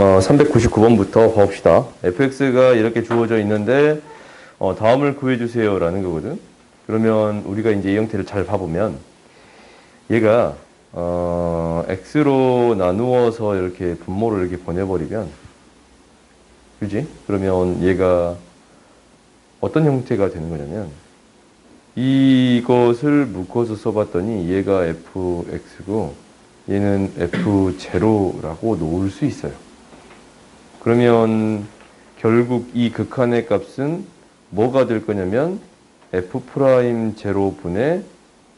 399번부터 봅시다. fx가 이렇게 주어져 있는데 다음을 구해주세요 라는 거거든. 그러면 우리가 이제 이 형태를 잘 봐보면 얘가 x로 나누어서 이렇게 분모를 이렇게 보내버리면, 그지? 그러면 얘가 어떤 형태가 되는 거냐면 이것을 묶어서 써봤더니 얘가 fx고 얘는 f0라고 놓을 수 있어요. 그러면 결국 이 극한의 값은 뭐가 될 거냐면 f'0분의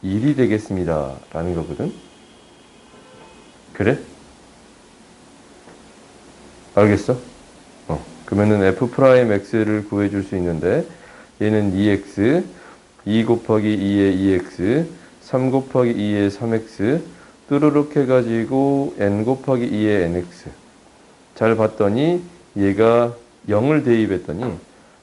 1이 되겠습니다 라는 거거든. 그래? 알겠어? 그러면은 f'x를 구해줄 수 있는데 얘는 2x, 2 곱하기 2의 2x, 3 곱하기 2의 3x 뚜루룩 해가지고 n 곱하기 2의 nx. 잘 봤더니 얘가 0을 대입했더니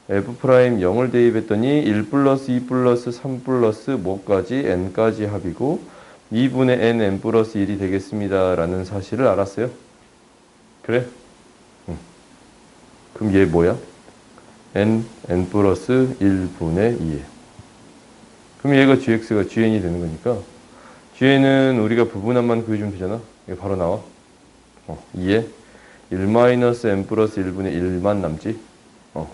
f' 0을 대입했더니 1 플러스 2 플러스 3 플러스 뭐까지 n까지 합이고 2분의 n 플러스 1이 되겠습니다 라는 사실을 알았어요. 그래? 그럼 얘 뭐야? n 플러스 1분의 2에. 그럼 얘가 gx가 gn이 되는 거니까 gn은 우리가 부분함만 구해주면 되잖아. 이게 바로 나와. 2에 1-n 플러스 1분의 1만 남지.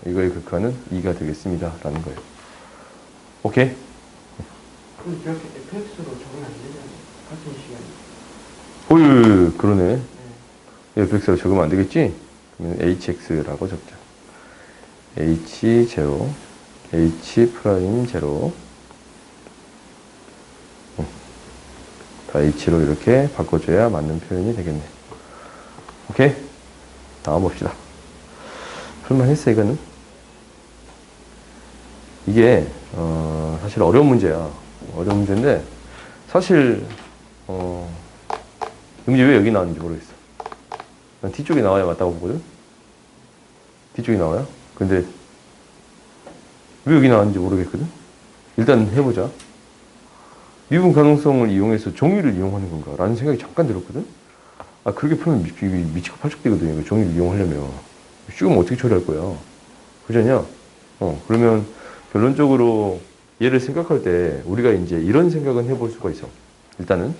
이거의 극한은 2가 되겠습니다 라는 거예요. 오케이? 그럼 저렇게 fx로 적으면 안 되잖아요. 같은 시간에. 그러네. fx로 적으면 안 되겠지? 그러면 hx라고 적자. h0, h'0. 다 h로 이렇게 바꿔줘야 맞는 표현이 되겠네. 오케이? 다음 봅시다. 풀만했어 이거는. 이게 사실 어려운 문제야. 어려운 문제인데 사실 이 문제 왜 여기 나왔는지 모르겠어. 난 뒤쪽에 나와야 맞다고 보거든. 뒤쪽에 나와요. 근데 왜 여기 나왔는지 모르겠거든. 일단 해보자. 미분 가능성을 이용해서 정의를 이용하는 건가 라는 생각이 잠깐 들었거든. 그렇게 풀면 미치고 팔짝되거든요. 정의를 이용하려면. 쉬우면 어떻게 처리할 거야. 그러냐? 그러면 결론적으로 얘를 생각할 때 우리가 이제 이런 생각은 해볼 수가 있어. 일단은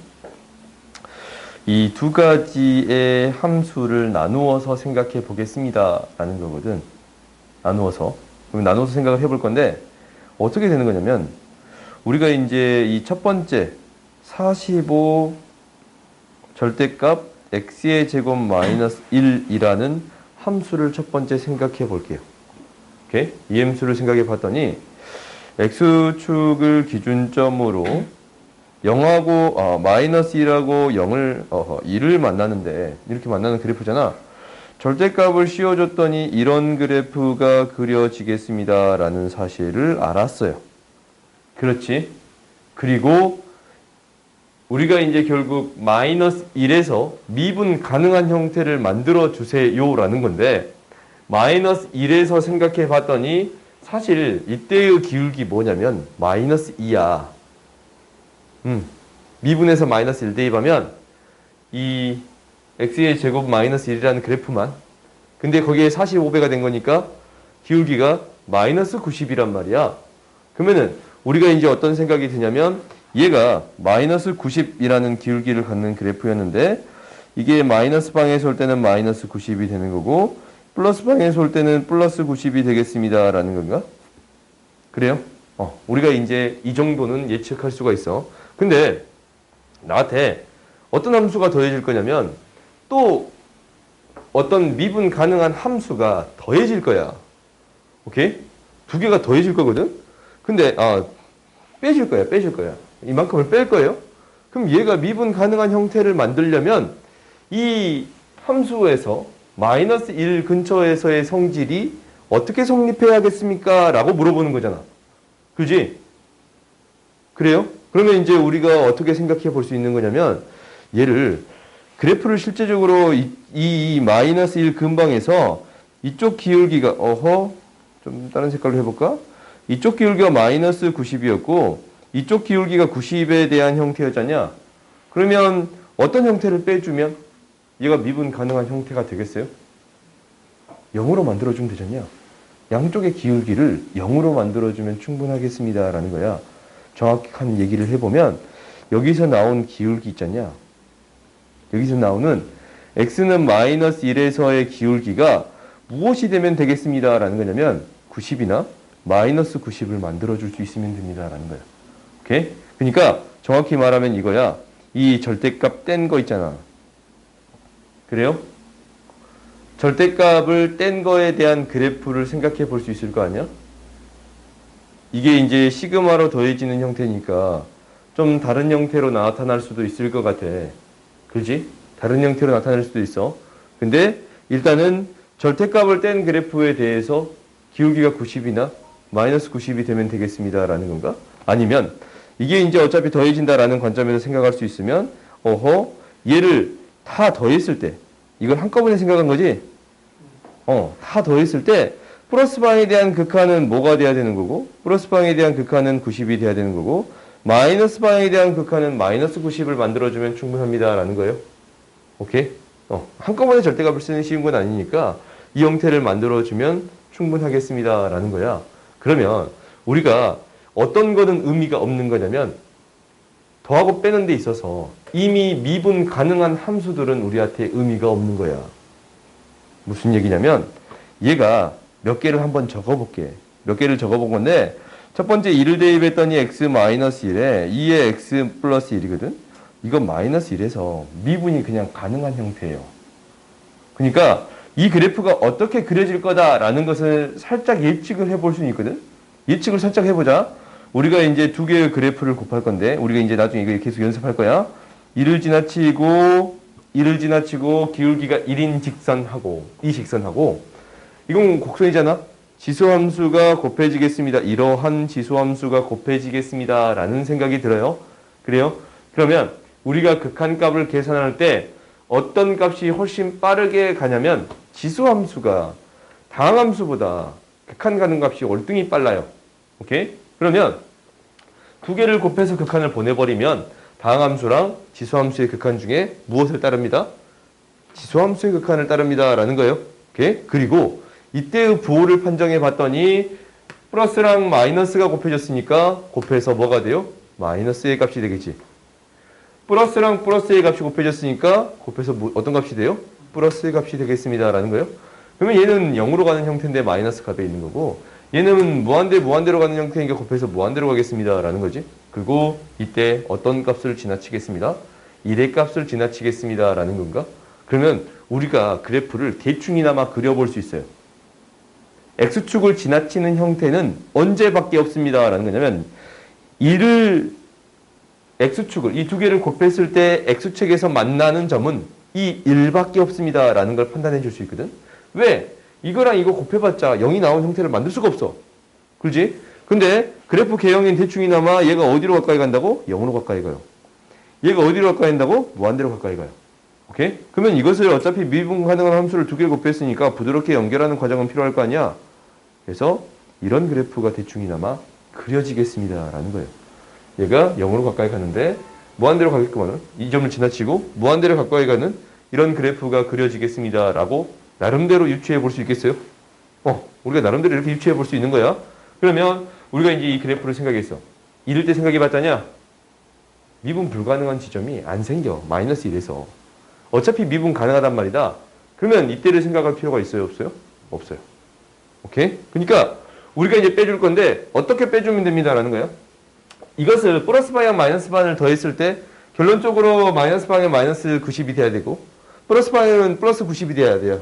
이 두 가지의 함수를 나누어서 생각해 보겠습니다 라는 거거든. 나누어서. 그럼 나누어서 생각을 해볼 건데 어떻게 되는 거냐면 우리가 이제 이 첫 번째 45 절대값 x의 제곱 마이너스 1이라는 함수를 첫 번째 생각해 볼게요. 오케이? 이 함수를 생각해 봤더니 x축을 기준점으로 0하고 마이너스 1하고 1을 만나는데 이렇게 만나는 그래프잖아. 절대값을 씌워줬더니 이런 그래프가 그려지겠습니다 라는 사실을 알았어요. 그렇지? 그리고 우리가 이제 결국 마이너스 1에서 미분 가능한 형태를 만들어 주세요 라는 건데 마이너스 1에서 생각해 봤더니 사실 이때의 기울기 뭐냐면 마이너스 2야. 미분에서 마이너스 1 대입하면 이 x의 제곱 마이너스 1이라는 그래프만, 근데 거기에 45배가 된 거니까 기울기가 마이너스 90이란 말이야. 그러면은 우리가 이제 어떤 생각이 드냐면 얘가 마이너스 90이라는 기울기를 갖는 그래프였는데 이게 마이너스 방에서 올 때는 마이너스 90이 되는 거고 플러스 방에서 올 때는 플러스 90이 되겠습니다 라는 건가? 그래요? 우리가 이제 이 정도는 예측할 수가 있어. 근데 나한테 어떤 함수가 더해질 거냐면 또 어떤 미분 가능한 함수가 더해질 거야. 오케이? 두 개가 더해질 거거든? 근데 빼질 거야. 이만큼을 뺄 거예요. 그럼 얘가 미분 가능한 형태를 만들려면 이 함수에서 마이너스 1 근처에서의 성질이 어떻게 성립해야겠습니까? 라고 물어보는 거잖아. 그지? 그래요? 그러면 이제 우리가 어떻게 생각해 볼 수 있는 거냐면 얘를 그래프를 실제적으로 이 마이너스 1 근방에서 이쪽 기울기가 좀 다른 색깔로 해볼까? 이쪽 기울기가 마이너스 90이었고 이쪽 기울기가 90에 대한 형태였잖냐? 그러면 어떤 형태를 빼주면 얘가 미분 가능한 형태가 되겠어요? 0으로 만들어주면 되잖냐. 양쪽의 기울기를 0으로 만들어주면 충분하겠습니다. 라는 거야. 정확한 얘기를 해보면 여기서 나온 기울기 있잖냐. 여기서 나오는 x는 마이너스 1에서의 기울기가 무엇이 되면 되겠습니다. 라는 거냐면 90이나 마이너스 90을 만들어줄 수 있으면 됩니다. 라는 거야. 오케이? 그러니까 정확히 말하면 이거야. 이 절대값 뗀 거 있잖아. 그래요? 절대값을 뗀 거에 대한 그래프를 생각해 볼 수 있을 거 아니야? 이게 이제 시그마로 더해지는 형태니까 좀 다른 형태로 나타날 수도 있을 것 같아. 그지? 다른 형태로 나타날 수도 있어. 근데 일단은 절대값을 뗀 그래프에 대해서 기울기가 90이나 마이너스 90이 되면 되겠습니다. 라는 건가? 아니면 이게 이제 어차피 더해진다라는 관점에서 생각할 수 있으면 얘를 다 더했을 때 이걸 한꺼번에 생각한 거지? 다 더했을 때 플러스 방에 대한 극한은 뭐가 돼야 되는 거고 플러스 방에 대한 극한은 90이 돼야 되는 거고 마이너스 방에 대한 극한은 마이너스 90을 만들어주면 충분합니다. 라는 거예요. 오케이? 한꺼번에 절대값을 쓰는 쉬운 건 아니니까 이 형태를 만들어주면 충분하겠습니다. 라는 거야. 그러면 우리가 어떤 거는 의미가 없는 거냐면 더하고 빼는 데 있어서 이미 미분 가능한 함수들은 우리한테 의미가 없는 거야. 무슨 얘기냐면 얘가 몇 개를 한번 적어볼게. 몇 개를 적어본 건데 첫 번째 1을 대입했더니 x-1에 2에 x 플러스 1이거든. 이건 마이너스 1에서 미분이 그냥 가능한 형태예요. 그러니까 이 그래프가 어떻게 그려질 거다라는 것을 살짝 예측을 해볼 수 있거든. 예측을 살짝 해보자. 우리가 이제 두 개의 그래프를 곱할 건데 우리가 이제 나중에 이거 계속 연습할 거야. 1을 지나치고 기울기가 1인 직선하고 이 직선하고 이건 곡선이잖아. 지수함수가 곱해지겠습니다. 이러한 지수함수가 곱해지겠습니다. 라는 생각이 들어요. 그래요? 그러면 우리가 극한값을 계산할 때 어떤 값이 훨씬 빠르게 가냐면 지수함수가 다항함수보다 극한 가는 값이 월등히 빨라요. 오케이? 그러면 두 개를 곱해서 극한을 보내버리면 다항함수랑 지수함수의 극한 중에 무엇을 따릅니다? 지수함수의 극한을 따릅니다. 라는 거예요. 오케이? 그리고 이때의 부호를 판정해 봤더니 플러스랑 마이너스가 곱해졌으니까 곱해서 뭐가 돼요? 마이너스의 값이 되겠지. 플러스랑 플러스의 값이 곱해졌으니까 곱해서 어떤 값이 돼요? 플러스의 값이 되겠습니다. 라는 거예요. 그러면 얘는 0으로 가는 형태인데 마이너스 값에 있는 거고 얘는 무한대로 가는 형태니까 곱해서 무한대로 가겠습니다. 라는 거지. 그리고 이때 어떤 값을 지나치겠습니다? 1의 값을 지나치겠습니다. 라는 건가? 그러면 우리가 그래프를 대충이나마 그려볼 수 있어요. X축을 지나치는 형태는 언제밖에 없습니다. 라는 거냐면 1을 X축을 이 두 개를 곱했을 때 X축에서 만나는 점은 이 1밖에 없습니다. 라는 걸 판단해 줄 수 있거든. 왜? 이거랑 이거 곱해봤자 0이 나온 형태를 만들 수가 없어. 그렇지? 근데 그래프 개형인 대충이나마 얘가 어디로 가까이 간다고? 0으로 가까이 가요. 얘가 어디로 가까이 간다고? 무한대로 가까이 가요. 오케이? 그러면 이것을 어차피 미분 가능한 함수를 두 개 곱했으니까 부드럽게 연결하는 과정은 필요할 거 아니야? 그래서 이런 그래프가 대충이나마 그려지겠습니다. 라는 거예요. 얘가 0으로 가까이 가는데 무한대로 가게끔 하는 이 점을 지나치고 무한대로 가까이 가는 이런 그래프가 그려지겠습니다. 라고 나름대로 유추해 볼 수 있겠어요? 우리가 나름대로 이렇게 유추해 볼 수 있는 거야. 그러면 우리가 이제 이 그래프를 생각했어. 이럴 때 생각해 봤자냐? 미분 불가능한 지점이 안 생겨. 마이너스 1에서. 어차피 미분 가능하단 말이다. 그러면 이때를 생각할 필요가 있어요? 없어요? 없어요. 오케이? 그러니까 우리가 이제 빼줄 건데 어떻게 빼주면 됩니다라는 거야. 이것을 플러스 방향 마이너스 방을 더했을 때 결론적으로 마이너스 방향 마이너스 90이 돼야 되고 플러스 방향은 플러스 90이 돼야 돼요.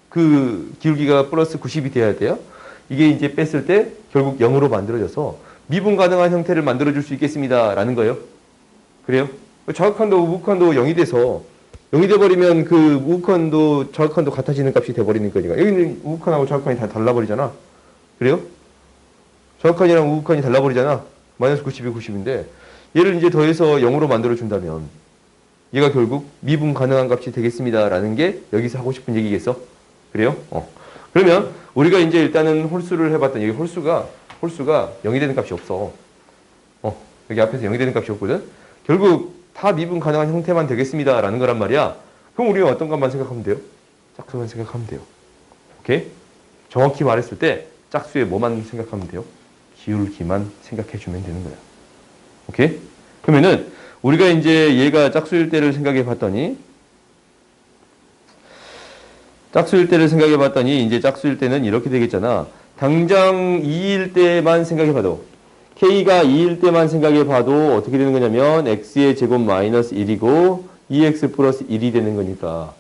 그 기울기가 플러스 90이 돼야 돼요. 이게 이제 뺐을 때 결국 0으로 만들어져서 미분 가능한 형태를 만들어줄 수 있겠습니다. 라는 거예요. 그래요? 좌극한도 우극한도 0이 돼서 0이 돼버리면 그 우극한도 좌극한도 같아지는 값이 돼버리는 거니까 여기는 우극한하고 좌극한이 다 달라버리잖아. 그래요? 좌극한이랑 우극한이 달라버리잖아. 마이너스 90이 90인데 얘를 이제 더해서 0으로 만들어준다면 얘가 결국 미분 가능한 값이 되겠습니다. 라는 게 여기서 하고 싶은 얘기겠어? 그래요? 그러면 우리가 이제 일단은 홀수를 해봤더니 여기 홀수가 0이 되는 값이 없어. 여기 앞에서 0이 되는 값이 없거든? 결국 다 미분 가능한 형태만 되겠습니다. 라는 거란 말이야. 그럼 우리가 어떤 것만 생각하면 돼요? 짝수만 생각하면 돼요. 오케이? 정확히 말했을 때 짝수의 뭐만 생각하면 돼요? 기울기만 생각해주면 되는 거야. 오케이? 그러면은 우리가 이제 얘가 짝수일 때를 생각해 봤더니 이제 짝수일 때는 이렇게 되겠잖아. 당장 2일 때만 생각해 봐도 K가 2일 때만 생각해 봐도 어떻게 되는 거냐면 X의 제곱 마이너스 1이고 2X 플러스 1이 되는 거니까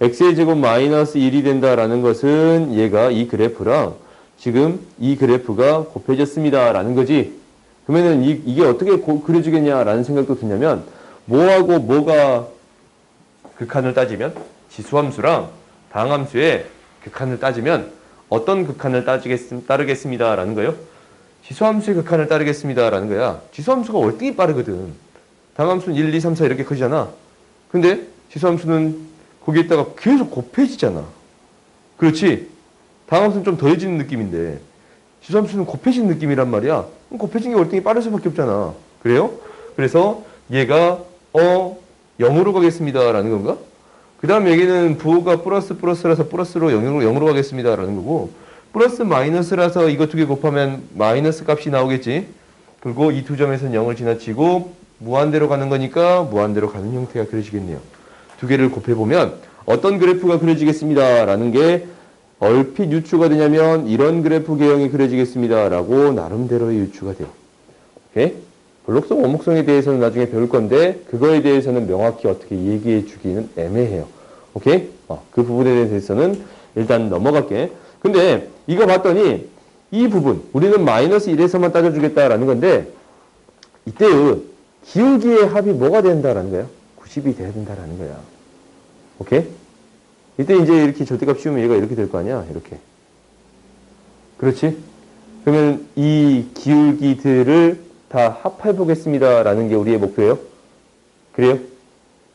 X의 제곱 마이너스 1이 된다라는 것은 얘가 이 그래프랑 지금 이 그래프가 곱해졌습니다 라는 거지. 그러면은 이게 어떻게 그려지겠냐라는 생각도 드냐면 뭐하고 뭐가 극한을 따지면 지수함수랑 다항함수의 극한을 따지면 어떤 극한을 따르겠습니다 라는 거예요. 지수함수의 극한을 따르겠습니다 라는 거야. 지수함수가 월등히 빠르거든. 다항함수는 1, 2, 3, 4 이렇게 커지잖아. 근데 지수함수는 거기에다가 계속 곱해지잖아. 그렇지? 다항함수는 좀 더해지는 느낌인데 지수함수는 곱해지는 느낌이란 말이야. 곱해진 게 월등히 빠를 수밖에 없잖아. 그래요? 그래서 얘가 0으로 가겠습니다 라는 건가? 그 다음 여기는 부호가 플러스라서 플러스로 0으로 가겠습니다 라는 거고 플러스 마이너스라서 이거 두 개 곱하면 마이너스 값이 나오겠지. 그리고 이 두 점에서는 0을 지나치고 무한대로 가는 거니까 무한대로 가는 형태가 그려지겠네요. 두 개를 곱해보면 어떤 그래프가 그려지겠습니다 라는 게 얼핏 유추가 되냐면 이런 그래프 개형이 그려지겠습니다 라고 나름대로의 유추가 돼요. 오케이? 블록성, 원목성에 대해서는 나중에 배울 건데 그거에 대해서는 명확히 어떻게 얘기해 주기는 애매해요. 오케이? 그 부분에 대해서는 일단 넘어갈게. 근데 이거 봤더니 이 부분 우리는 마이너스 1에서만 따져주겠다라는 건데 이때의 기울기의 합이 뭐가 된다라는 거예요? 90이 돼야 된다라는 거야. 오케이? 이때 이제 이렇게 절대값 씌우면 얘가 이렇게 될 거 아니야? 이렇게. 그렇지? 그러면 이 기울기들을 다 합해 보겠습니다 라는 게 우리의 목표예요. 그래요?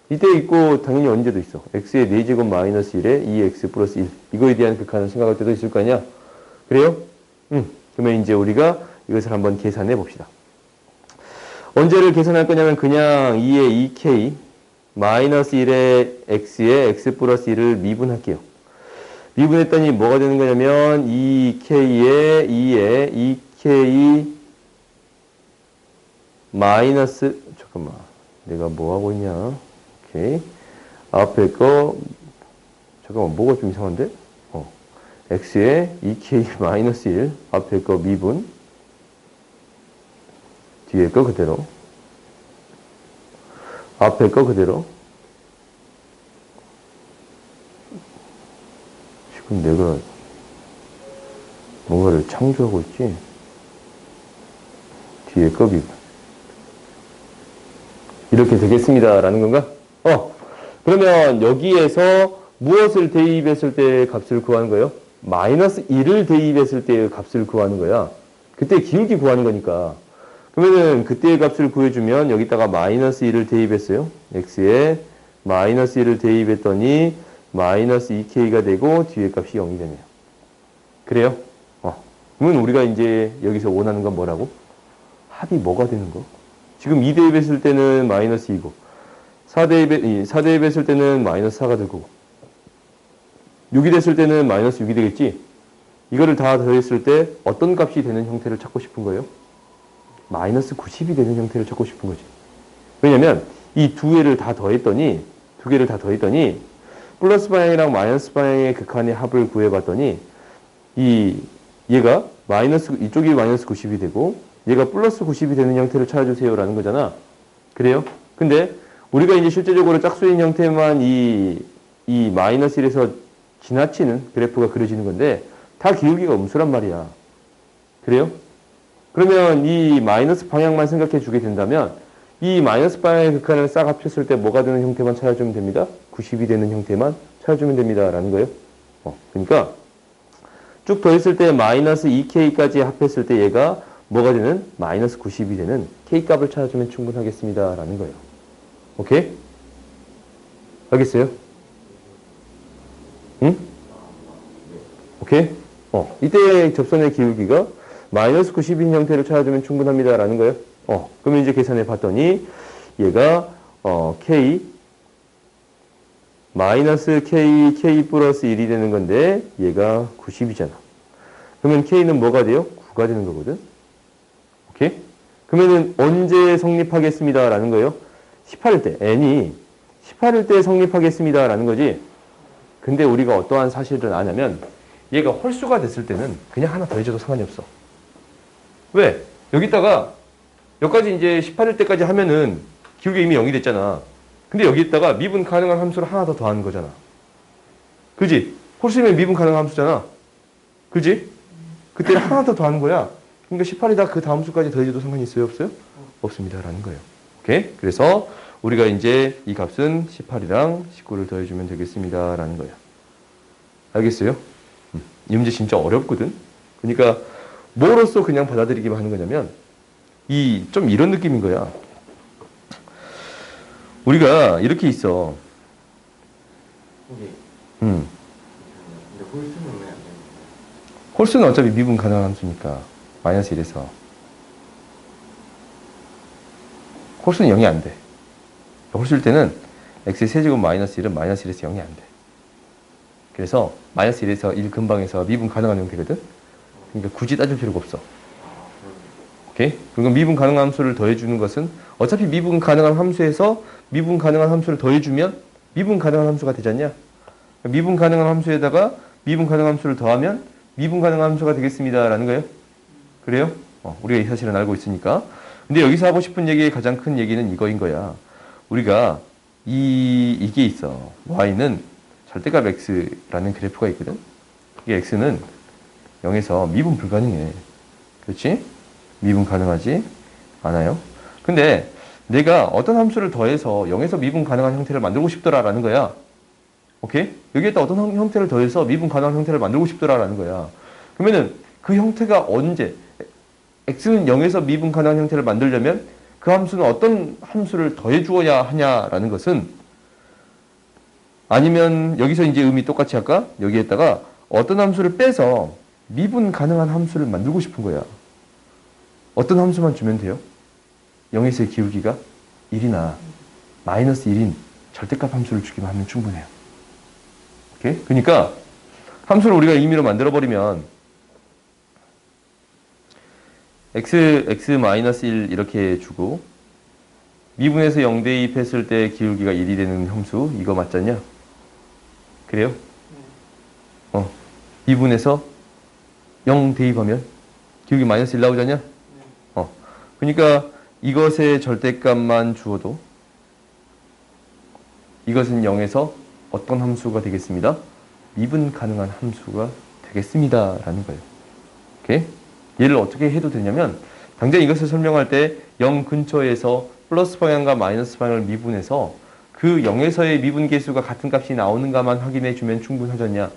이때 있고 당연히 언제도 있어. x의 4제곱 마이너스 1에 2x 플러스 1. 이거에 대한 극한을 생각할 때도 있을 거 아니야? 그래요? 그러면 이제 우리가 이것을 한번 계산해 봅시다. 언제를 계산할 거냐면 그냥 2의 2k 마이너스 1의 x에 x 플러스 1을 미분할게요. 미분했더니 뭐가 되는 거냐면 2k에 2에 2k 마이너스 잠깐만 내가 뭐 하고 있냐. 오케이. 앞에 거 잠깐만 뭐가 좀 이상한데? x에 2k 마이너스 1 앞에 거 미분 뒤에 거 그대로 앞에 거 그대로 지금 내가 뭔가를 창조하고 있지? 뒤에 거 미분 이렇게 되겠습니다 라는 건가? 그러면 여기에서 무엇을 대입했을 때 값을 구하는 거예요? 마이너스 1을 대입했을 때의 값을 구하는 거야. 그때 기울기 구하는 거니까. 그러면은 그때의 값을 구해주면 여기다가 마이너스 1을 대입했어요. x에 마이너스 1을 대입했더니 마이너스 2k가 되고 뒤에 값이 0이 되네요. 그래요? 그러면 우리가 이제 여기서 원하는 건 뭐라고? 합이 뭐가 되는 거? 지금 2 대입했을 때는 마이너스 2고 4 대입했을 때는 마이너스 4가 될 거고 6이 됐을 때는 마이너스 6이 되겠지? 이거를 다 더했을 때 어떤 값이 되는 형태를 찾고 싶은 거예요? 마이너스 90이 되는 형태를 찾고 싶은 거지. 왜냐면 이 두 개를 다 더했더니 플러스 방향이랑 마이너스 방향의 극한의 합을 구해봤더니 얘가 이쪽이 마이너스 90이 되고 얘가 플러스 90이 되는 형태를 찾아주세요라는 거잖아. 그래요? 근데 우리가 이제 실제적으로 짝수인 형태만 이 마이너스 1에서 지나치는 그래프가 그려지는 건데 다 기울기가 음수란 말이야. 그래요? 그러면 이 마이너스 방향만 생각해 주게 된다면 이 마이너스 방향의 극한을 싹 합쳤을 때 뭐가 되는 형태만 찾아주면 됩니다. 90이 되는 형태만 찾아주면 됩니다. 라는 거예요. 그러니까 쭉 더했을 때 마이너스 2k까지 합했을 때 얘가 뭐가 되는? 마이너스 90이 되는 k값을 찾아주면 충분하겠습니다. 라는 거예요. 오케이? 알겠어요? 응? 오케이? 이때 접선의 기울기가 마이너스 90인 형태를 찾아주면 충분합니다. 라는 거예요. 그러면 이제 계산해 봤더니 얘가 K 마이너스 k, k 플러스 1이 되는 건데 얘가 90이잖아. 그러면 k는 뭐가 돼요? 9가 되는 거거든. 오케이? 그러면은 언제 성립하겠습니다 라는 거예요? 18일 때. n이 18일 때 성립하겠습니다 라는 거지. 근데 우리가 어떠한 사실을 아냐면 얘가 홀수가 됐을 때는 그냥 하나 더해줘도 상관이 없어. 왜? 여기다가 여기까지 이제 18일 때까지 하면은 기울기 이미 0이 됐잖아. 근데 여기다가 미분 가능한 함수를 하나 더 더하는 거잖아. 그지? 홀수면 미분 가능한 함수잖아. 그지? 그때 하나 더 더하는 거야. 그러니까 18이다 그 다음 수까지 더해줘도 상관이 있어요? 없어요? 없습니다. 라는 거예요. 오케이? 그래서 우리가 이제 이 값은 18이랑 19를 더해주면 되겠습니다. 라는 거예요. 알겠어요? 이 문제 진짜 어렵거든? 그러니까 뭐로써 그냥 받아들이기만 하는 거냐면 좀 이런 느낌인 거야. 우리가 이렇게 있어. 근데 음. 홀수는 왜 안 되는 홀수는 어차피 미분 가능한 함수니까 마이너스 1에서 홀수는 0이 안 돼. 홀수일 때는 x의 세제곱 마이너스 1은 마이너스 1에서 0이 안 돼. 그래서 마이너스 1에서 1 근방에서 미분 가능한 형태거든. 그러니까 굳이 따질 필요가 없어. 오케이? 그리고 미분 가능한 함수를 더해주는 것은 어차피 미분 가능한 함수에서 미분 가능한 함수를 더해주면 미분 가능한 함수가 되지 않냐? 미분 가능한 함수에다가 미분 가능한 함수를 더하면 미분 가능한 함수가 되겠습니다. 라는 거예요. 그래요? 우리가 이 사실은 알고 있으니까. 근데 여기서 하고 싶은 얘기의 가장 큰 얘기는 이거인 거야. 우리가 이게 있어. y는 절대값 x라는 그래프가 있거든. 이게 x는 0에서 미분 불가능해. 그렇지? 미분 가능하지 않아요. 근데 내가 어떤 함수를 더해서 0에서 미분 가능한 형태를 만들고 싶더라라는 거야. 오케이? 여기에다 어떤 형태를 더해서 미분 가능한 형태를 만들고 싶더라라는 거야. 그러면은 그 형태가 언제 x는 0에서 미분 가능한 형태를 만들려면 그 함수는 어떤 함수를 더해 주어야 하냐라는 것은 아니면 여기서 이제 의미 똑같이 할까? 여기에다가 어떤 함수를 빼서 미분 가능한 함수를 만들고 싶은 거야. 어떤 함수만 주면 돼요? 0에서의 기울기가 1이나 마이너스 1인 절대값 함수를 주기만 하면 충분해요. 오케이? 그러니까 함수를 우리가 임의로 만들어버리면 x 마이너스 1 이렇게 주고 미분에서 0 대입했을 때 기울기가 1이 되는 함수 이거 맞잖냐? 그래요? 미분에서 0 대입하면 기울기 마이너스 1 나오잖냐? 그러니까 이것의 절대값만 주어도 이것은 0에서 어떤 함수가 되겠습니다? 미분 가능한 함수가 되겠습니다. 라는 거예요. 오케이? 얘를 어떻게 해도 되냐면 당장 이것을 설명할 때 0 근처에서 플러스 방향과 마이너스 방향을 미분해서 그 0에서의 미분 계수가 같은 값이 나오는가만 확인해 주면 충분하잖냐.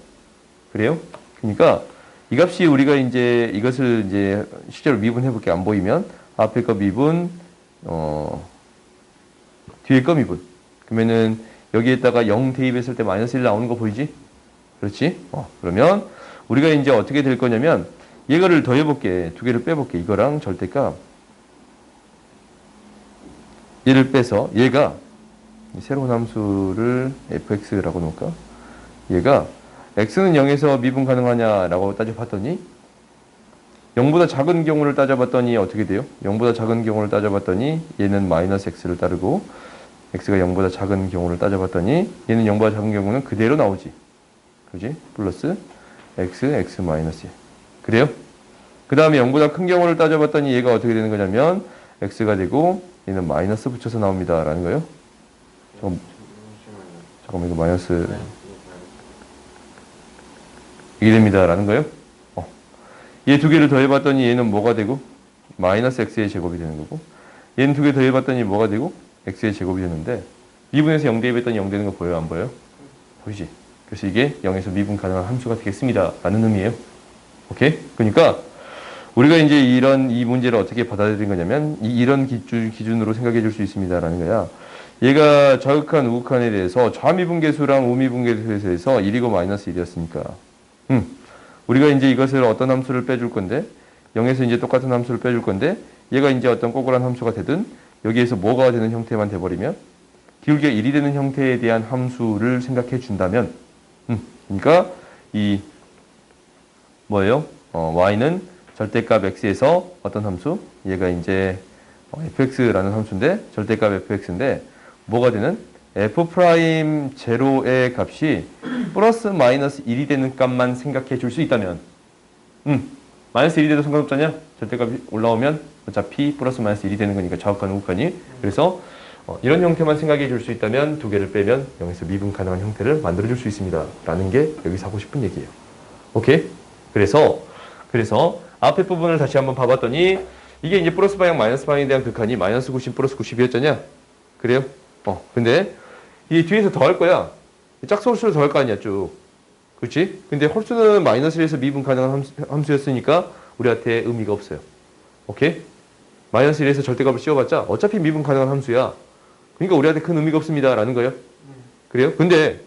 그래요? 그러니까 이 값이 우리가 이제 이것을 이제 실제로 미분해 볼게. 안 보이면 앞에 거 미분, 뒤에 거 미분. 그러면은 여기에다가 0 대입했을 때 마이너스 1 나오는 거 보이지? 그렇지? 그러면 우리가 이제 어떻게 될 거냐면 얘를 더해 볼게. 두 개를 빼 볼게. 이거랑 절대값. 얘를 빼서 얘가 새로운 함수를 fx라고 놓을까? 얘가 x는 0에서 미분 가능하냐라고 따져봤더니 0보다 작은 경우를 따져봤더니 어떻게 돼요? 0보다 작은 경우를 따져봤더니 얘는 마이너스 x를 따르고 x가 0보다 작은 경우를 따져봤더니 얘는 0보다 작은 경우는 그대로 나오지. 그지? 플러스 x 마이너스 1. 그래요? 그 다음에 0보다 큰 경우를 따져봤더니 얘가 어떻게 되는 거냐면 x가 되고 얘는 마이너스 붙여서 나옵니다. 라는 거예요. 잠깐만 이거 마이너스 이게 됩니다. 라는 거예요. 얘 두 개를 더해봤더니 얘는 뭐가 되고 마이너스 x의 제곱이 되는 거고 얘는 두 개 더해봤더니 뭐가 되고 x의 제곱이 되는데 미분에서 0 대입했더니 0 되는 거 보여요? 안 보여요? 보이지? 그래서 이게 0에서 미분 가능한 함수가 되겠습니다. 라는 의미예요. 오케이? 그러니까 우리가 이제 이 문제를 어떻게 받아들인 거냐면 이런 기준으로 생각해 줄 수 있습니다. 라는 거야. 얘가 좌극한 우극한에 대해서 좌미분계수랑 우미분계수에 대해서 1이고 마이너스 1이었으니까 우리가 이제 이것을 어떤 함수를 빼줄 건데 0에서 이제 똑같은 함수를 빼줄 건데 얘가 이제 어떤 꼬그란 함수가 되든 여기에서 뭐가 되는 형태만 돼버리면 기울기가 1이 되는 형태에 대한 함수를 생각해 준다면, 그러니까 이 뭐예요? y는 절대값 x에서 어떤 함수? 얘가 이제 fx라는 함수인데 절대값 fx인데 뭐가 되는? f'0의 값이 플러스 마이너스 1이 되는 값만 생각해 줄 수 있다면 마이너스 1이 돼도 상관없잖냐? 절대값이 올라오면 어차피 플러스 마이너스 1이 되는 거니까 좌우칸 우칸이. 그래서 이런 형태만 생각해 줄 수 있다면 두 개를 빼면 0에서 미분 가능한 형태를 만들어 줄 수 있습니다 라는 게 여기서 하고 싶은 얘기예요. 오케이? 그래서 앞에 부분을 다시 한번 봐봤더니 이게 이제 플러스 방향 마이너스 방향에 대한 극한이 마이너스 90 플러스 90이었잖냐? 그래요? 근데 이 뒤에서 더 할 거야. 짝수홀수를 더 할 거 아니야 쭉. 그렇지? 근데 홀수는 마이너스 1에서 미분 가능한 함수였으니까 우리한테 의미가 없어요. 오케이? 마이너스 1에서 절대값을 씌워봤자 어차피 미분 가능한 함수야. 그러니까 우리한테 큰 의미가 없습니다 라는 거예요. 그래요? 근데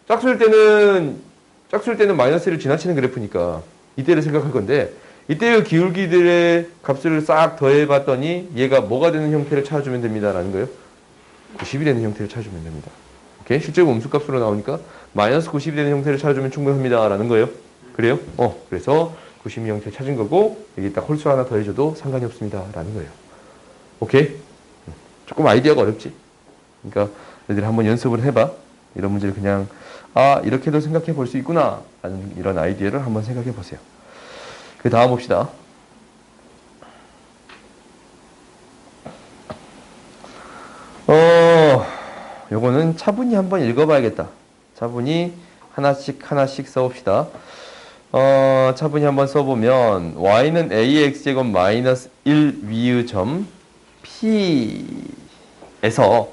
짝수일 때는 마이너스 1을 지나치는 그래프니까 이때를 생각할 건데 이때의 기울기들의 값을 싹 더해봤더니 얘가 뭐가 되는 형태를 찾아주면 됩니다 라는 거예요. 90이 되는 형태를 찾아주면 됩니다. 오케이? 실제로 음수값으로 나오니까 마이너스 90이 되는 형태를 찾아주면 충분합니다 라는 거예요. 그래요? 그래서 90이 형태 찾은 거고 여기 딱 홀수 하나 더해줘도 상관이 없습니다 라는 거예요. 오케이? 조금 아이디어가 어렵지? 그러니까 너희들이 한번 연습을 해봐. 이런 문제를 그냥 이렇게도 생각해 볼 수 있구나 라는 이런 아이디어를 한번 생각해 보세요. 그 다음 봅시다. 요거는 차분히 한번 읽어봐야겠다. 차분히 하나씩 써봅시다. 차분히 한번 써보면 y는 ax제곱 마이너스 1 위의 점 P에서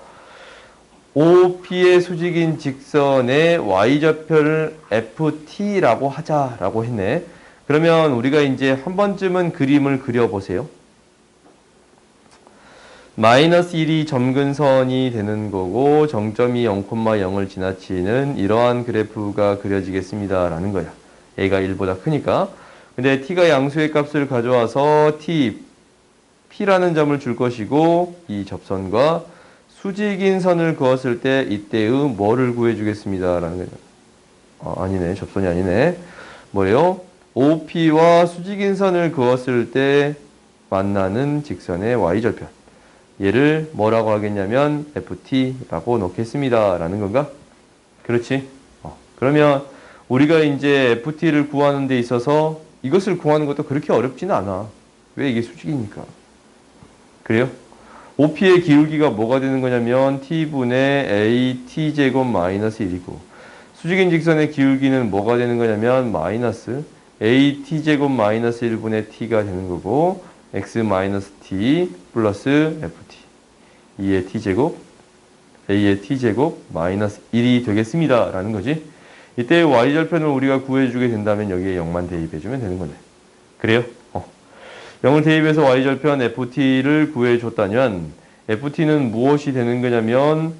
OP의 수직인 직선의 y좌표를 FT라고 하자라고 했네. 그러면 우리가 이제 한 번쯤은 그림을 그려보세요. 마이너스 1이 점근선이 되는 거고 정점이 0,0을 지나치는 이러한 그래프가 그려지겠습니다 라는 거야. a가 1보다 크니까. 근데 t가 양수의 값을 가져와서 p라는 점을 줄 것이고 이 접선과 수직인 선을 그었을 때 이때의 뭐를 구해주겠습니다 라는 거예요. 아니네. 접선이 아니네. 뭐예요? OP와 수직인 선을 그었을 때 만나는 직선의 y절편. 얘를 뭐라고 하겠냐면 FT라고 놓겠습니다 라는 건가? 그렇지? 그러면 우리가 이제 FT를 구하는 데 있어서 이것을 구하는 것도 그렇게 어렵지는 않아. 왜? 이게 수직이니까. 그래요? OP의 기울기가 뭐가 되는 거냐면 T분의 AT제곱 마이너스 1이고 수직인 직선의 기울기는 뭐가 되는 거냐면 마이너스 AT제곱 마이너스 1분의 T가 되는 거고 x 마이너스 t 플러스 ft 2의 t제곱 a의 t제곱 마이너스 1이 되겠습니다 라는 거지. 이때 y절편을 우리가 구해주게 된다면 여기에 0만 대입해주면 되는 거네. 그래요? 0을 대입해서 y절편 ft를 구해줬다면 ft는 무엇이 되는 거냐면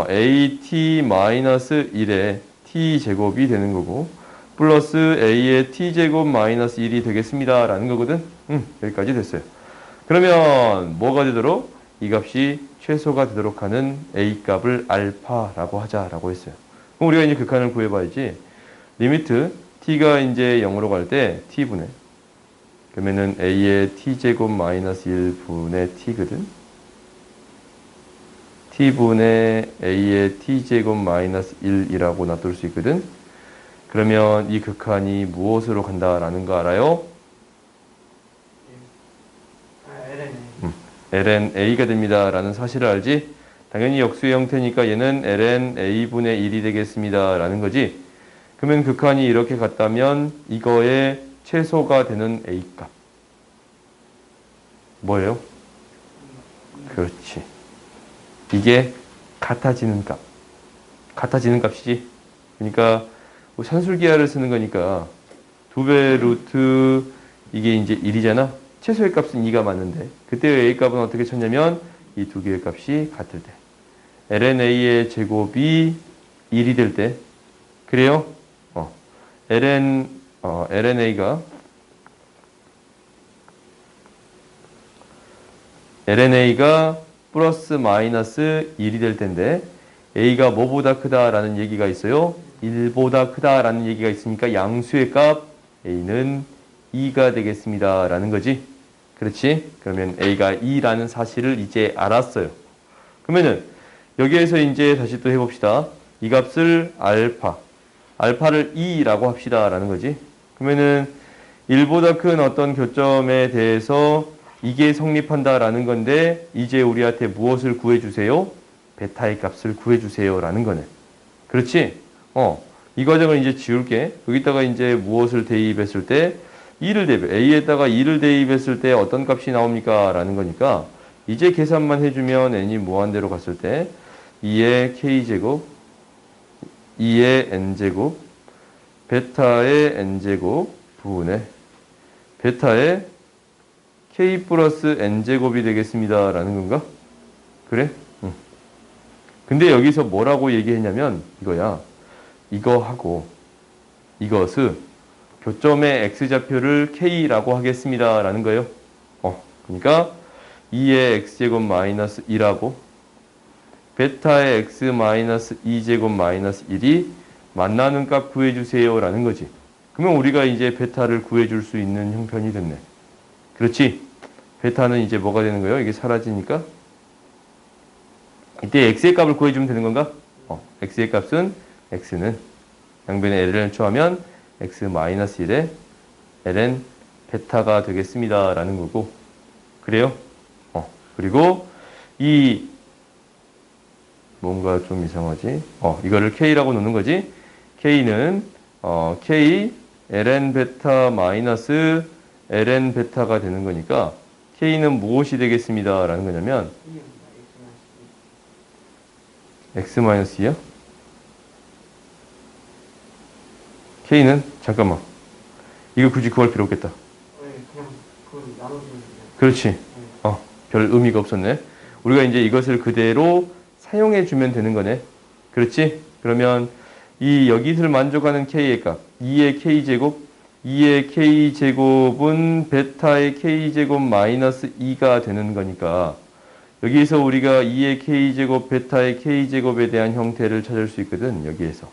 at 마이너스 1의 t제곱이 되는 거고 플러스 a의 t제곱 마이너스 1이 되겠습니다 라는 거거든. 여기까지 됐어요. 그러면 뭐가 되도록? 이 값이 최소가 되도록 하는 a 값을 알파라고 하자라고 했어요. 그럼 우리가 이제 극한을 구해봐야지. 리미트 t가 이제 0으로 갈 때 t분의 그러면은 a의 t제곱 마이너스 1분의 t거든. t분의 a의 t제곱 마이너스 1이라고 놔둘 수 있거든. 그러면 이 극한이 무엇으로 간다라는 거 알아요? ln a가 됩니다 라는 사실을 알지? 당연히 역수의 형태니까 얘는 ln a분의 1이 되겠습니다 라는 거지. 그러면 극한이 이렇게 갔다면 이거의 최소가 되는 a값 뭐예요? 그렇지. 이게 같아지는 값. 같아지는 값이지. 그러니까 산술기하를 쓰는 거니까 2배 루트 이게 이제 1이잖아. 최소의 값은 2가 맞는데 그때의 a 값은 어떻게 쳤냐면 이 두 개의 값이 같을 때 ln a의 제곱이 1이 될 때 그래요? ln a가 플러스 마이너스 1이 될 텐데 a가 뭐보다 크다라는 얘기가 있어요. 1보다 크다라는 얘기가 있으니까 양수의 값 a는 2가 되겠습니다. 라는 거지. 그렇지? 그러면 a가 2라는 사실을 이제 알았어요. 그러면은 여기에서 이제 다시 또 해봅시다. 이 값을 알파를 2라고 합시다. 라는 거지. 그러면은 1보다 큰 어떤 교점에 대해서 이게 성립한다 라는 건데 이제 우리한테 무엇을 구해주세요? 베타의 값을 구해주세요. 라는 거네. 그렇지? 이 과정을 이제 지울게. 여기다가 이제 무엇을 대입했을 때 2를 대입, a에다가 2를 대입했을 때 어떤 값이 나옵니까? 라는 거니까 이제 계산만 해주면 n이 무한대로 갔을 때 2의 k제곱, 2의 n제곱, 베타의 n제곱 부분에 베타의 k 플러스 n제곱이 되겠습니다. 라는 건가? 그래? 응. 근데 여기서 뭐라고 얘기했냐면 이거야. 이거하고 이것을 교점의 x좌표를 k라고 하겠습니다. 라는 거예요. 그러니까 2의 x제곱 마이너스 1하고 베타의 x 마이너스 2제곱 마이너스 1이 만나는 값 구해주세요. 라는 거지. 그러면 우리가 이제 베타를 구해줄 수 있는 형편이 됐네. 그렇지? 베타는 이제 뭐가 되는 거예요? 이게 사라지니까? 이때 x의 값을 구해주면 되는 건가? x의 값은 x는 양변에 ln을 초하면 x 마이너스 1에 ln 베타가 되겠습니다. 라는 거고. 그래요? 그리고 이 뭔가 좀 이상하지? 이거를 k라고 놓는 거지. k는 k ln 베타 마이너스 ln 베타가 되는 거니까 k는 무엇이 되겠습니다. 라는 거냐면 x 마이너스 2야? k는 잠깐만. 이거 굳이 구할 필요 없겠다. 그냥 그걸 나눠주면 돼요. 그렇지. 별 의미가 없었네. 우리가 이제 이것을 그대로 사용해 주면 되는 거네. 그렇지? 그러면 이 여기를 만족하는 k의 값, 2의 k제곱, 2의 k제곱은 베타의 k제곱 마이너스 2가 되는 거니까 여기에서 우리가 2의 k제곱, 베타의 k제곱에 대한 형태를 찾을 수 있거든. 여기에서.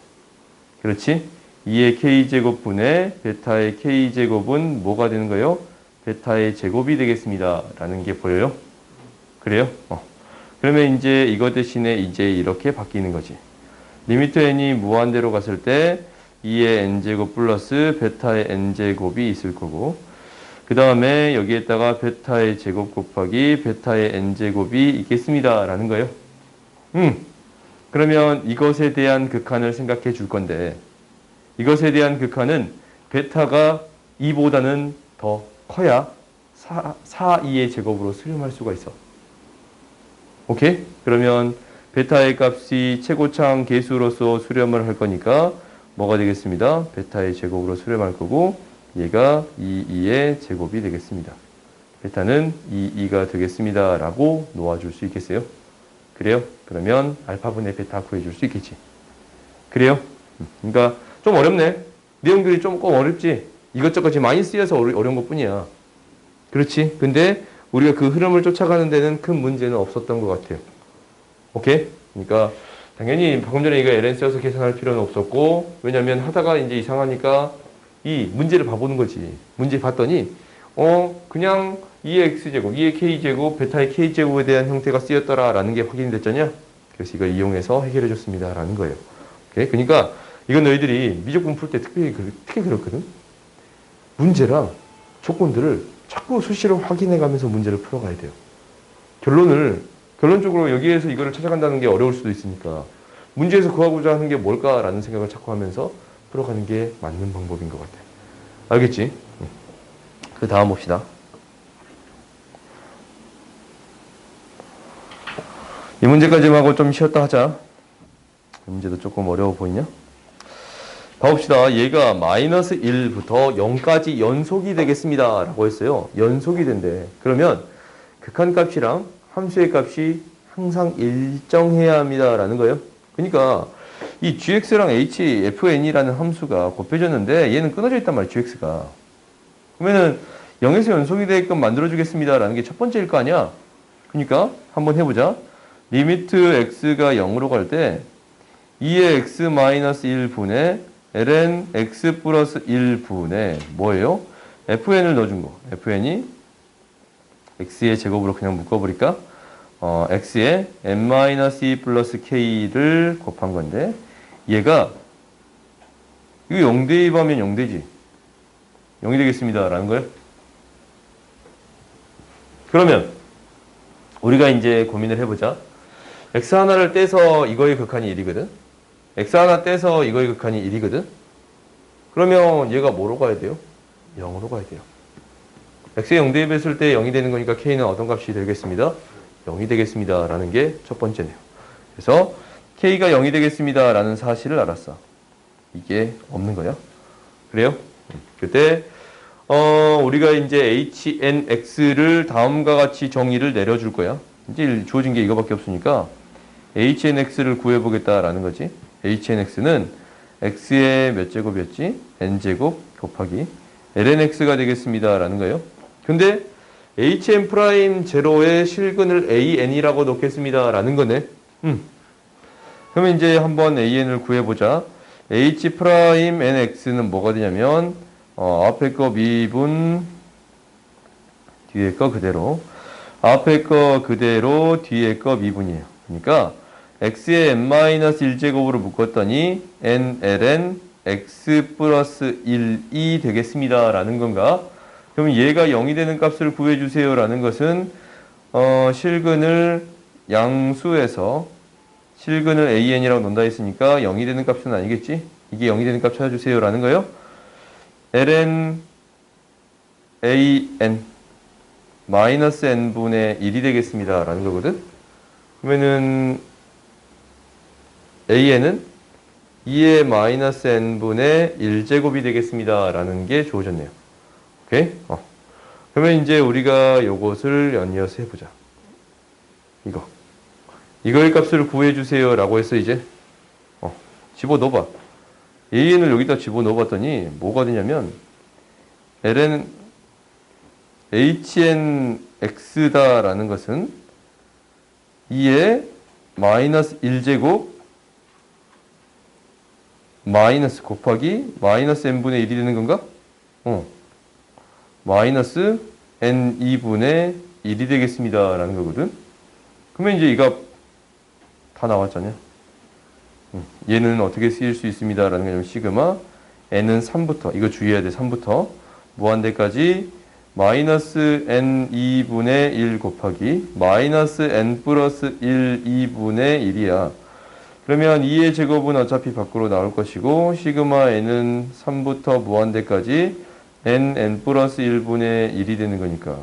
그렇지? 2의 k제곱분의 베타의 k제곱은 뭐가 되는 거예요? 베타의 제곱이 되겠습니다. 라는 게 보여요? 그래요? 그러면 이제 이거 대신에 이제 이렇게 바뀌는 거지. 리미트 n이 무한대로 갔을 때 2의 n제곱 플러스 베타의 n제곱이 있을 거고 그 다음에 여기에다가 베타의 제곱 곱하기 베타의 n제곱이 있겠습니다. 라는 거예요. 그러면 이것에 대한 극한을 생각해 줄 건데 이것에 대한 극한은 베타가 2보다는 더 커야 2의 제곱으로 수렴할 수가 있어. 오케이? 그러면 베타의 값이 최고차항 계수로서 수렴을 할 거니까 뭐가 되겠습니다? 베타의 제곱으로 수렴할 거고 얘가 2의 제곱이 되겠습니다. 베타는 2가 되겠습니다. 라고 놓아줄 수 있겠어요? 그래요? 그러면 알파분의 베타 구해줄 수 있겠지. 그래요? 그러니까 좀 어렵네. 내용들이 조금 어렵지. 이것저것 많이 쓰여서 어려운 것 뿐이야. 그렇지? 근데 우리가 그 흐름을 쫓아가는 데는 큰 문제는 없었던 것 같아요. 오케이? 그러니까 당연히 방금 전에 이거 ln 써서 계산할 필요는 없었고 왜냐면 하다가 이제 이상하니까 이 문제를 봐보는 거지. 문제 봤더니 그냥 2의 x제곱, 2의 k제곱, 베타의 k제곱에 대한 형태가 쓰였더라라는 게 확인이 됐잖냐? 그래서 이걸 이용해서 해결해 줬습니다. 라는 거예요. 오케이? 그러니까 이건 너희들이 미적분 풀 때 특히 그렇거든. 문제랑 조건들을 자꾸 수시로 확인해 가면서 문제를 풀어가야 돼요. 결론적으로 여기에서 이거를 찾아간다는 게 어려울 수도 있으니까 문제에서 구하고자 하는 게 뭘까라는 생각을 자꾸 하면서 풀어가는 게 맞는 방법인 것 같아. 알겠지? 그 다음 봅시다. 이 문제까지만 하고 좀 쉬었다 하자. 이 문제도 조금 어려워 보이냐? 봐봅시다. 얘가 마이너스 1부터 0까지 연속이 되겠습니다. 라고 했어요. 연속이 된대. 그러면 극한값이랑 함수의 값이 항상 일정해야 합니다. 라는 거예요. 그러니까 이 gx랑 hfn이라는 함수가 곱해졌는데 얘는 끊어져 있단 말이에요. gx가. 그러면은 0에서 연속이 되게끔 만들어주겠습니다. 라는 게 첫 번째일 거 아니야. 그러니까 한번 해보자. 리미트 x가 0으로 갈 때 2의 x 마이너스 1분의 ln x 플러스 1분의 뭐예요? fn을 넣어준 거. fn이 x의 제곱으로 그냥 묶어버릴까? x에 n-2 플러스 k를 곱한 건데 얘가 이거 0대2 하면 0되지. 0이 되겠습니다. 라는 거예요. 그러면 우리가 이제 고민을 해보자. x 하나를 떼서 이거의 극한이 1이거든. x 하나 떼서 이거의 극한이 1이거든. 그러면 얘가 뭐로 가야 돼요? 0으로 가야 돼요. x에 0대입했을 때 0이 되는 거니까 k는 어떤 값이 되겠습니다? 0이 되겠습니다. 라는 게 첫 번째네요. 그래서 k가 0이 되겠습니다. 라는 사실을 알았어. 이게 없는 거야. 그래요? 그때 우리가 이제 hnx를 다음과 같이 정의를 내려줄 거야. 이제 주어진 게 이거밖에 없으니까 hnx를 구해보겠다라는 거지. hnx는 x의 몇 제곱이었지? n제곱 곱하기 lnx가 되겠습니다. 라는 거예요. 근데 hn'0의 실근을 an이라고 놓겠습니다. 라는 거네. 그러면 이제 한번 an을 구해보자. h'nx는 뭐가 되냐면 앞에 거 미분 뒤에 거 그대로 앞에 거 그대로 뒤에 거 미분이에요. 그러니까 x의 n-1제곱으로 묶었더니 nln x 플러스 1이 되겠습니다. 라는 건가? 그럼 얘가 0이 되는 값을 구해주세요. 라는 것은 실근을 양수에서 실근을 an이라고 놓는다 했으니까 0이 되는 값은 아니겠지? 이게 0이 되는 값 찾아주세요. 라는 거예요. ln an 마이너스 n분의 1이 되겠습니다. 라는 거거든. 그러면은 an은 2의 마이너스 n분의 1제곱이 되겠습니다. 라는 게 주어졌네요. 오케이? 그러면 이제 우리가 요것을 연이어서 해보자. 이거의 값을 구해주세요. 라고 해서 이제 집어넣어봐. an을 여기다 집어넣어봤더니 뭐가 되냐면 ln hnx다라는 것은 2의 마이너스 1제곱 마이너스 곱하기 마이너스 n분의 1이 되는 건가? 마이너스 n2분의 1이 되겠습니다. 라는 거거든. 그러면 이제 이 값 다 나왔잖아요. 얘는 어떻게 쓰일 수 있습니다. 라는 거냐면 시그마 n은 3부터 이거 주의해야 돼. 3부터 무한대까지 마이너스 n2분의 1 곱하기 마이너스 n 플러스 1 2분의 1이야. 그러면 2의 제곱은 어차피 밖으로 나올 것이고 시그마 n은 3부터 무한대까지 n 플러스 1분의 1이 되는 거니까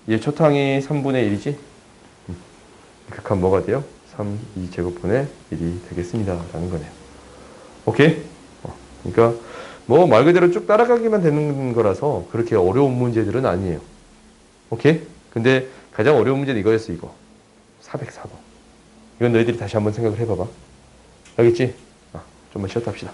얘 초탕이 3분의 1이지? 극한 뭐가 돼요? 3, 2제곱분의 1이 되겠습니다. 라는 거네요. 오케이? 그러니까 뭐 말 그대로 쭉 따라가기만 되는 거라서 그렇게 어려운 문제들은 아니에요. 오케이? 근데 가장 어려운 문제는 이거였어. 이거 404번. 이건 너희들이 다시 한번 생각을 해봐봐. 알겠지? 좀만 쉬었다 합시다.